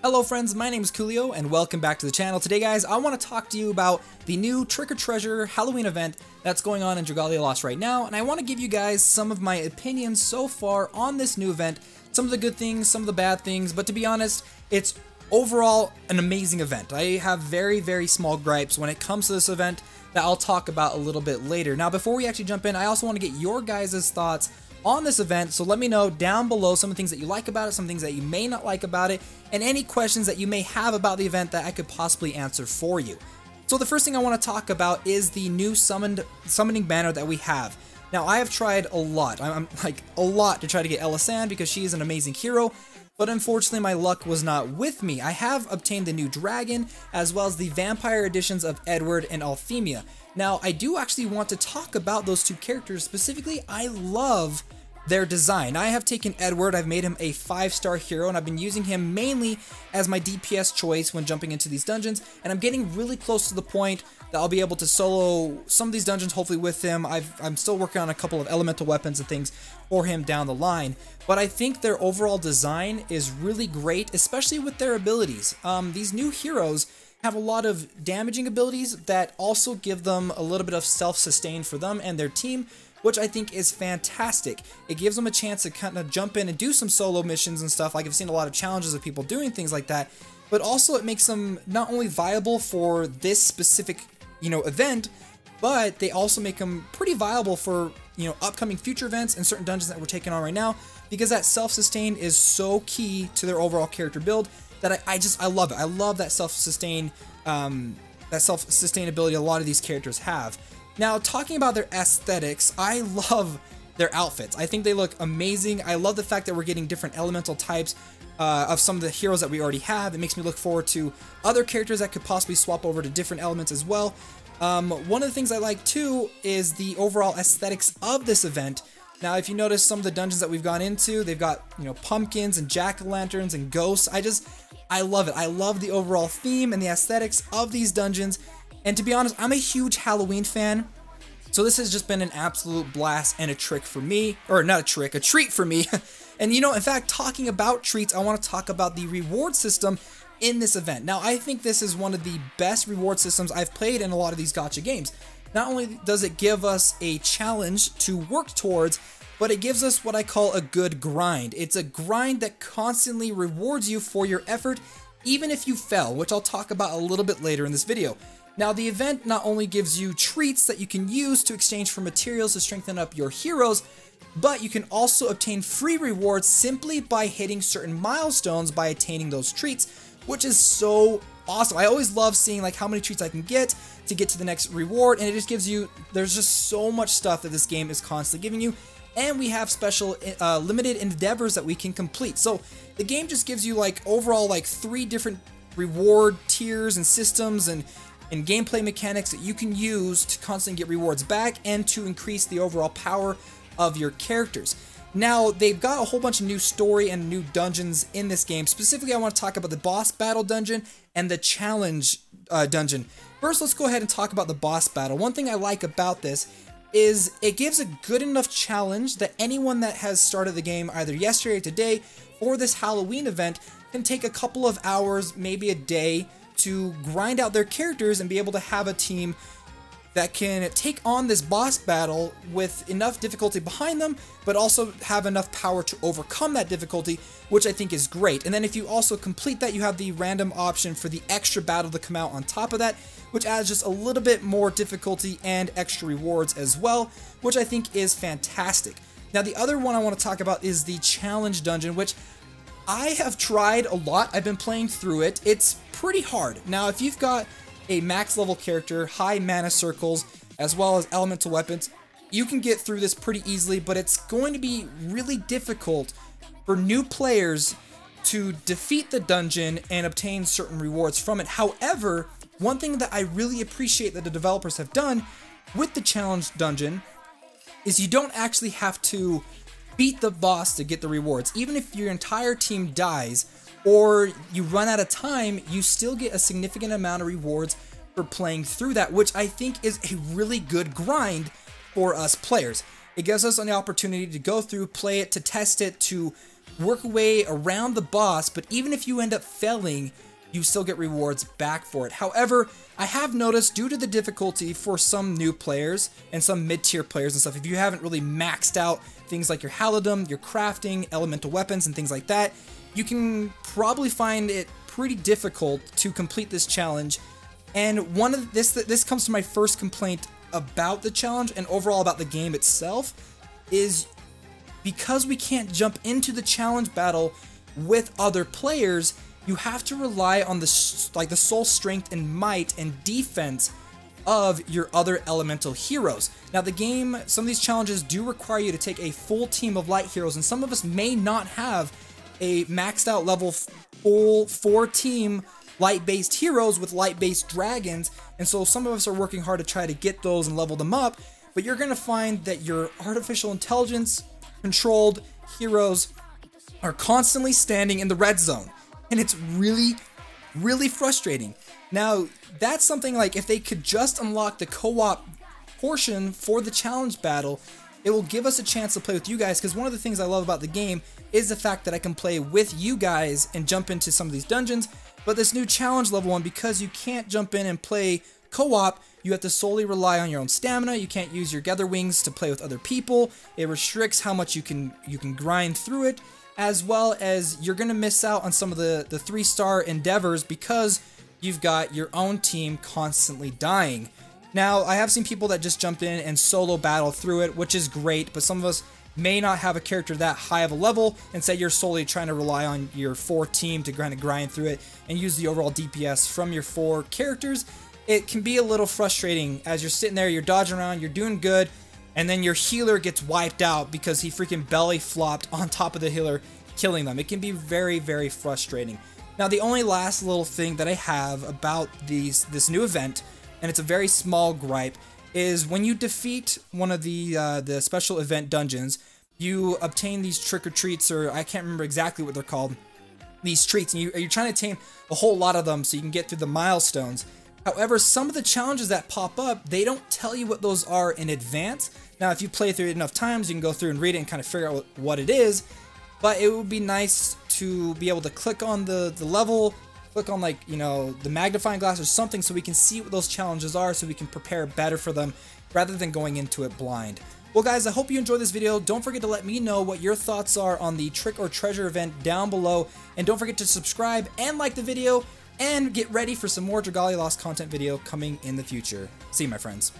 Hello friends, my name is Koolio and welcome back to the channel. Today guys, I want to talk to you about the new Trick or Treasure Halloween event that's going on in Dragalia Lost right now, and I want to give you guys some of my opinions so far on this new event, some of the good things, some of the bad things, but to be honest, it's overall an amazing event. I have very small gripes when it comes to this event that I'll talk about a little bit later. Now before we actually jump in, I also want to get your guys' thoughts on this event, so let me know down below some of the things that you like about it, some things that you may not like about it, and any questions that you may have about the event that I could possibly answer for you. So the first thing I want to talk about is the new summoning banner that we have. Now I have tried a lot, I'm like a lot to try to get Elisan because she is an amazing hero, but unfortunately my luck was not with me. I have obtained the new dragon as well as the vampire editions of Edward and Althemia. Now, I do actually want to talk about those two characters. Specifically, I love their design. I have taken Edward, I've made him a 5-star hero, and I've been using him mainly as my DPS choice when jumping into these dungeons, and I'm getting really close to the point that I'll be able to solo some of these dungeons, hopefully with him. I'm still working on a couple of elemental weapons and things for him down the line, but I think their overall design is really great, especially with their abilities. These new heroes have a lot of damaging abilities that also give them a little bit of self-sustain for them and their team, which I think is fantastic. It gives them a chance to kind of jump in and do some solo missions and stuff. Like, I've seen a lot of challenges of people doing things like that, but also it makes them not only viable for this specific, event, but they also make them pretty viable for, upcoming future events and certain dungeons that we're taking on right now, because that self-sustain is so key to their overall character build that I love it. I love that self-sustainability a lot of these characters have. Now, talking about their aesthetics, I love their outfits. I think they look amazing. I love the fact that we're getting different elemental types of some of the heroes that we already have. It makes me look forward to other characters that could possibly swap over to different elements as well. One of the things I like too is the overall aesthetics of this event. Now, if you notice some of the dungeons that we've gone into, they've got, pumpkins and jack-o'-lanterns and ghosts. I love it. I love the overall theme and the aesthetics of these dungeons. And to be honest, I'm a huge Halloween fan. So this has just been an absolute blast and a trick for me. Or not a trick, a treat for me. And in fact, talking about treats, I want to talk about the reward system in this event. Now, I think this is one of the best reward systems I've played in a lot of these gacha games. Not only does it give us a challenge to work towards, but it gives us what I call a good grind. It's a grind that constantly rewards you for your effort, even if you fail, which I'll talk about a little bit later in this video. Now, the event not only gives you treats that you can use to exchange for materials to strengthen up your heroes, but you can also obtain free rewards simply by hitting certain milestones by attaining those treats, which is so awesome. I always love seeing like how many treats I can get to the next reward, and it just gives you, there's just so much stuff that this game is constantly giving you. And we have special limited endeavors that we can complete. So the game just gives you like overall like 3 different reward tiers and systems and gameplay mechanics that you can use to constantly get rewards back and to increase the overall power of your characters. Now, they've got a whole bunch of new story and new dungeons in this game. Specifically, I want to talk about the boss battle dungeon and the challenge dungeon. First, let's go ahead and talk about the boss battle. One thing I like about this is it gives a good enough challenge that anyone that has started the game either yesterday or today for this Halloween event can take a couple of hours, maybe a day, to grind out their characters and be able to have a team that can take on this boss battle with enough difficulty behind them, but also have enough power to overcome that difficulty, which I think is great. And then if you also complete that, you have the random option for the extra battle to come out on top of that, which adds just a little bit more difficulty and extra rewards as well, which I think is fantastic. Now, the other one I want to talk about is the challenge dungeon, which I have tried a lot. I've been playing through it. It's pretty hard. Now, if you've got a max level character, high mana circles, as well as elemental weapons, you can get through this pretty easily, but it's going to be really difficult for new players to defeat the dungeon and obtain certain rewards from it. However, one thing that I really appreciate that the developers have done with the challenge dungeon is you don't actually have to beat the boss to get the rewards. Even if your entire team dies or you run out of time, you still get a significant amount of rewards for playing through that, which I think is a really good grind for us players. It gives us an opportunity to go through, play it, to test it, to work a way around the boss, but even if you end up failing, you still get rewards back for it. However, I have noticed due to the difficulty for some new players and some mid-tier players and stuff, if you haven't really maxed out things like your halidom, your crafting, elemental weapons, and things like that, you can probably find it pretty difficult to complete this challenge. And one of this comes to my first complaint about the challenge and overall about the game itself, is because we can't jump into the challenge battle with other players, you have to rely on the soul strength and might and defense of your other elemental heroes. Now the game, some of these challenges do require you to take a full team of light heroes, and some of us may not have a maxed out level full 4-team light-based heroes with light-based dragons, and so some of us are working hard to try to get those and level them up, but you're going to find that your artificial intelligence controlled heroes are constantly standing in the red zone, and it's really, really frustrating. Now, that's something like if they could just unlock the co-op portion for the challenge battle, it will give us a chance to play with you guys, because one of the things I love about the game is the fact that I can play with you guys and jump into some of these dungeons. But this new challenge level one, because you can't jump in and play co-op, you have to solely rely on your own stamina. You can't use your Gether Wings to play with other people. It restricts how much you can grind through it, as well as you're going to miss out on some of the 3-star endeavors because you've got your own team constantly dying. Now, I have seen people that just jump in and solo battle through it, which is great, but some of us may not have a character that high of a level, and say you're solely trying to rely on your 4 team to kind of grind through it and use the overall DPS from your 4 characters. It can be a little frustrating as you're sitting there, you're dodging around, you're doing good, and then your healer gets wiped out because he freaking belly flopped on top of the healer, killing them. It can be very, very frustrating. Now, the only last little thing that I have about this new event, and it's a very small gripe, is when you defeat one of the special event dungeons, you obtain these trick-or-treats, or I can't remember exactly what they're called, these treats, and you're trying to attain a whole lot of them so you can get through the milestones. However, some of the challenges that pop up, they don't tell you what those are in advance. Now, if you play through it enough times, you can go through and read it and kind of figure out what it is, but it would be nice to be able to click on the level, click on, like, you know, the magnifying glass or something so we can see what those challenges are so we can prepare better for them rather than going into it blind. Well, guys, I hope you enjoyed this video. Don't forget to let me know what your thoughts are on the Trick or Treasure event down below, and don't forget to subscribe and like the video, and get ready for some more Dragalia Lost content video coming in the future. See you, my friends.